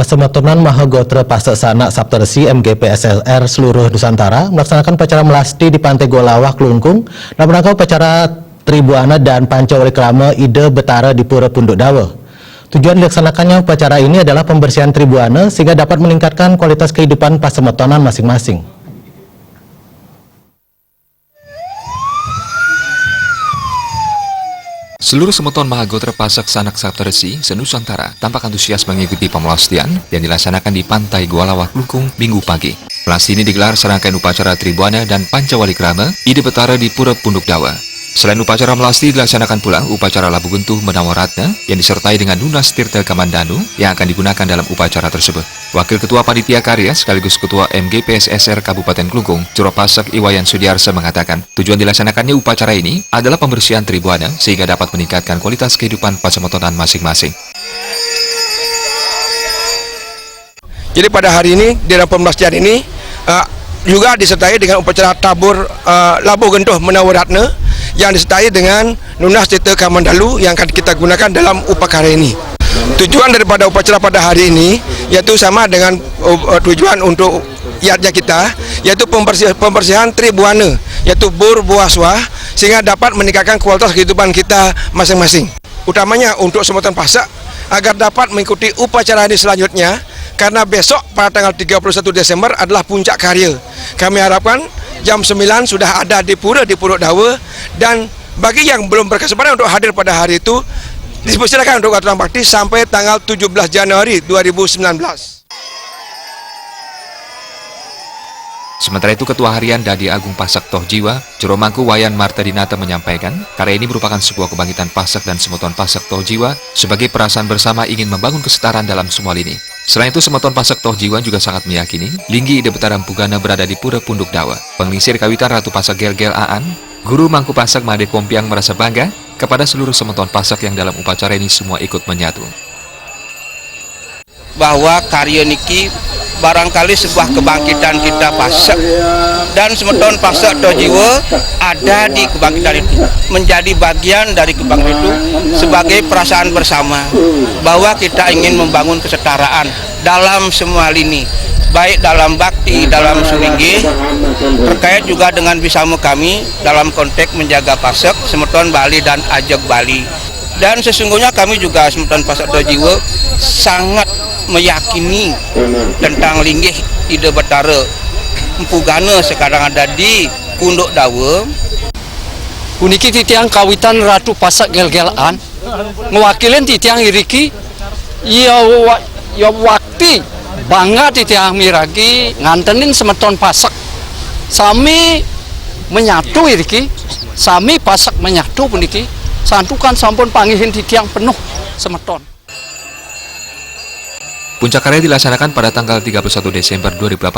Pasematonan Mahagotra Paseksana Saptarsi MGPSSR seluruh Nusantara melaksanakan upacara melasti di Pantai Golawah, Klungkung dalam rangka upacara Tribuana dan Pancawalikrama Ide Betara di Pura Punduk Dawa. Tujuan dilaksanakannya upacara ini adalah pembersihan Tribuana sehingga dapat meningkatkan kualitas kehidupan pasematonan masing-masing. Seluruh semeton Mahagotra Paseksana Saptarsi se-Nusantara tampak antusias mengikuti pemelastian yang dilaksanakan di Pantai Golawah, Klungkung, Minggu pagi. Melasti ini digelar serangkaian upacara Tribuana dan Pancawalikrama Ide Betara di Pura Punduk Dawa. Selain upacara melasti, dilaksanakan pula upacara Labu Gentuh Menawaratna yang disertai dengan Lunas Tirta Kamandanu yang akan digunakan dalam upacara tersebut. Wakil Ketua Panitia Karya sekaligus Ketua MGPSSR Kabupaten Klungkung, Juru Pasak Iwayan Sudiarsa mengatakan, tujuan dilaksanakannya upacara ini adalah pembersihan Tribuana sehingga dapat meningkatkan kualitas kehidupan pasematonan masing-masing. Jadi pada hari ini, di dalam pemelastian ini, juga disertai dengan upacara tabur Labu Gentuh Menawaratna yang disertai dengan Lunas Tirta Kamandalu yang akan kita gunakan dalam upacara ini. Tujuan daripada upacara pada hari ini yaitu sama dengan tujuan untuk iatnya kita, yaitu pembersihan Tribuana, yaitu bur buah-suah, sehingga dapat meningkatkan kualitas kehidupan kita masing-masing. Utamanya untuk semeton Pasak agar dapat mengikuti upacara ini selanjutnya, karena besok pada tanggal 31 Desember adalah puncak karya. Kami harapkan jam 9 sudah ada di Pura di Punduk Dawa, dan bagi yang belum berkesempatan untuk hadir pada hari itu, dipersilakan untuk aturan bakti sampai tanggal 17 Januari 2019. Sementara itu, Ketua Harian Dadi Agung Pasak Toh Jiwa, Juru Mangku Wayan Marta Dinata menyampaikan, karya ini merupakan sebuah kebangkitan Pasak dan semeton Pasak Toh Jiwa sebagai perasaan bersama ingin membangun kesetaraan dalam semua lini. Selain itu, semeton Pasak Toh Jiwa juga sangat meyakini Linggi Ide Betara Pugana berada di Pura Punduk Dawa. Pengisir kawitan Ratu Pasak Gel-Gel Aan, Guru Mangku Pasak Made Kompiang merasa bangga kepada seluruh semeton Pasak yang dalam upacara ini semua ikut menyatu. Bahwa karya niki barangkali sebuah kebangkitan kita Pasak, dan semeton Pasak Toh Jiwa ada di kebangkitan itu, menjadi bagian dari kebangkitan itu sebagai perasaan bersama bahwa kita ingin membangun kesetaraan dalam semua lini, baik dalam bakti, dalam sulinggih, terkait juga dengan bisamu kami dalam konteks menjaga Pasak, semeton Bali dan Ajeg Bali. Dan sesungguhnya kami juga semeton Pasak Toh Jiwa sangat meyakini tentang linggih Ide Betara Pugana sekarang ada di Punduk Dawa. Uniki titiang kawitan Ratu Pasak Gel-Gel Aan ngewakilin titiang iriki ya wakti bangga titiang miragi ngantenin semeton Pasak sami menyatu iriki, sami Pasak menyatu puniki santukan sampun panggihin titiang penuh semeton. Puncak karya dilaksanakan pada tanggal 31 Desember 2018.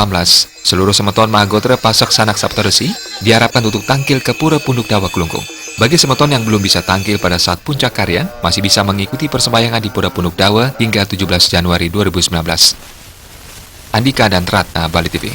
Seluruh semeton Mahagotra Paseksana Saptarsi diharapkan untuk tampil ke Pura Punduk Dawa, Klungkung. Bagi semeton yang belum bisa tampil pada saat puncak karya, masih bisa mengikuti persembahyangan di Pura Punduk Dawa hingga 17 Januari 2019. Andika dan Ratna, Bali TV.